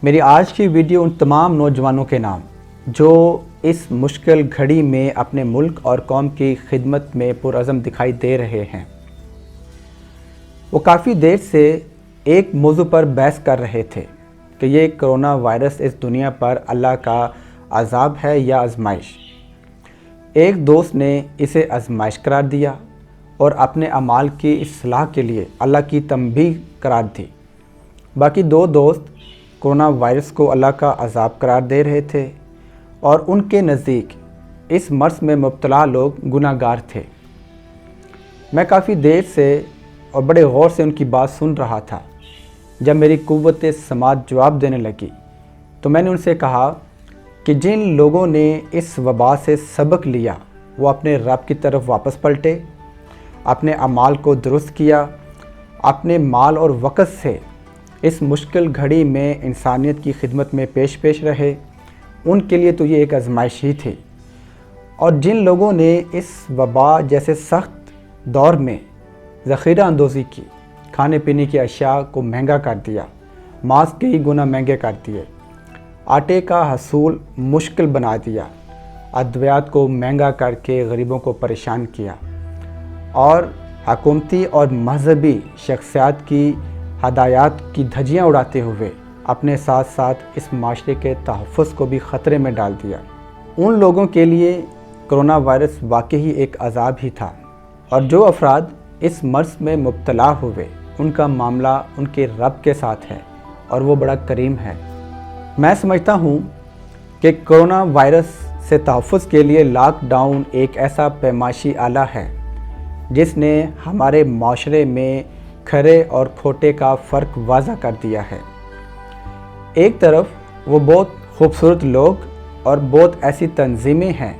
میری آج کی ویڈیو ان تمام نوجوانوں کے نام جو اس مشکل گھڑی میں اپنے ملک اور قوم کی خدمت میں پرعزم دکھائی دے رہے ہیں۔ وہ کافی دیر سے ایک موضوع پر بحث کر رہے تھے کہ یہ کرونا وائرس اس دنیا پر اللہ کا عذاب ہے یا آزمائش۔ ایک دوست نے اسے آزمائش قرار دیا اور اپنے اعمال کی اصلاح کے لیے اللہ کی تنبیہ قرار دی۔ باقی دو دوست کرونا وائرس کو اللہ کا عذاب قرار دے رہے تھے اور ان کے نزدیک اس مرض میں مبتلا لوگ گناہ گار تھے۔ میں کافی دیر سے اور بڑے غور سے ان کی بات سن رہا تھا۔ جب میری قوت سماعت جواب دینے لگی تو میں نے ان سے کہا کہ جن لوگوں نے اس وبا سے سبق لیا وہ اپنے رب کی طرف واپس پلٹے، اپنے اعمال کو درست کیا، اپنے مال اور وقت سے اس مشکل گھڑی میں انسانیت کی خدمت میں پیش رہے، ان کے لیے تو یہ ایک آزمائش ہی تھی۔ اور جن لوگوں نے اس وبا جیسے سخت دور میں ذخیرہ اندوزی کی، کھانے پینے کی اشیاء کو مہنگا کر دیا، ماسک کے ہی گنا مہنگے کر دیے، آٹے کا حصول مشکل بنا دیا، ادویات کو مہنگا کر کے غریبوں کو پریشان کیا، اور حکومتی اور مذہبی شخصیات کی ہدایات کی دھجیاں اڑاتے ہوئے اپنے ساتھ ساتھ اس معاشرے کے تحفظ کو بھی خطرے میں ڈال دیا، ان لوگوں کے لیے کرونا وائرس واقعی ایک عذاب ہی تھا۔ اور جو افراد اس مرض میں مبتلا ہوئے ان کا معاملہ ان کے رب کے ساتھ ہے اور وہ بڑا کریم ہے۔ میں سمجھتا ہوں کہ کرونا وائرس سے تحفظ کے لیے لاک ڈاؤن ایک ایسا پیمائشی آلہ ہے جس نے ہمارے معاشرے میں کھرے اور کھوٹے کا فرق واضح کر دیا ہے۔ ایک طرف وہ بہت خوبصورت لوگ اور بہت ایسی تنظیمیں ہیں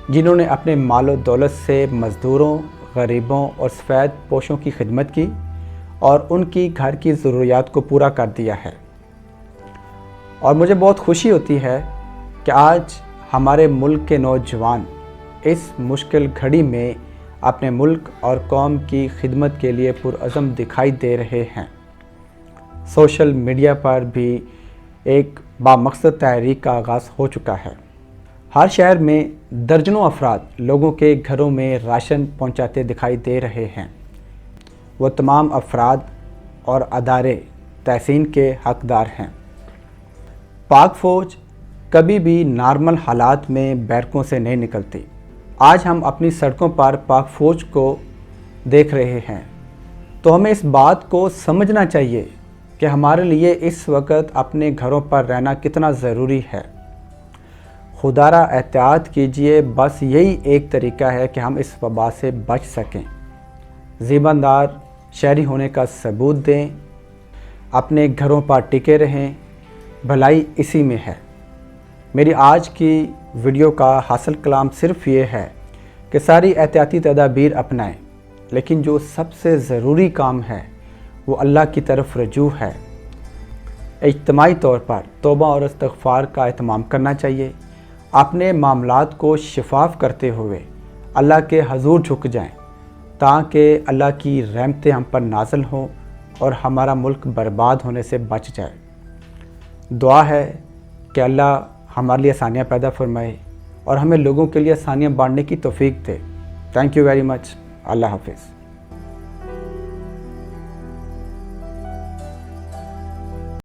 جنہوں نے اپنے مال و دولت سے مزدوروں، غریبوں اور سفید پوشوں کی خدمت کی اور ان کی گھر کی ضروریات کو پورا کر دیا ہے۔ اور مجھے بہت خوشی ہوتی ہے کہ آج ہمارے ملک کے نوجوان اس مشکل گھڑی میں اپنے ملک اور قوم کی خدمت کے لیے پرعزم دکھائی دے رہے ہیں۔ سوشل میڈیا پر بھی ایک بامقصد تحریک کا آغاز ہو چکا ہے۔ ہر شہر میں درجنوں افراد لوگوں کے گھروں میں راشن پہنچاتے دکھائی دے رہے ہیں۔ وہ تمام افراد اور ادارے تحسین کے حقدار ہیں۔ پاک فوج کبھی بھی نارمل حالات میں بیرکوں سے نہیں نکلتی۔ آج ہم اپنی سڑکوں پر پاک فوج کو دیکھ رہے ہیں تو ہمیں اس بات کو سمجھنا چاہیے کہ ہمارے لیے اس وقت اپنے گھروں پر رہنا کتنا ضروری ہے۔ خدا را احتیاط کیجئے، بس یہی ایک طریقہ ہے کہ ہم اس وبا سے بچ سکیں۔ ذمہ دار شہری ہونے کا ثبوت دیں، اپنے گھروں پر ٹکے رہیں، بھلائی اسی میں ہے۔ میری آج کی ویڈیو کا حاصل کلام صرف یہ ہے کہ ساری احتیاطی تدابیر اپنائیں، لیکن جو سب سے ضروری کام ہے وہ اللہ کی طرف رجوع ہے۔ اجتماعی طور پر توبہ اور استغفار کا اہتمام کرنا چاہیے۔ اپنے معاملات کو شفاف کرتے ہوئے اللہ کے حضور جھک جائیں تاکہ اللہ کی رحمتیں ہم پر نازل ہوں اور ہمارا ملک برباد ہونے سے بچ جائے۔ دعا ہے کہ اللہ ہمارے لیے آسانیاں پیدا فرمائے اور ہمیں لوگوں کے لیے آسانیاں بانٹنے کی توفیق دے۔ Thank you very much. اللہ حافظ۔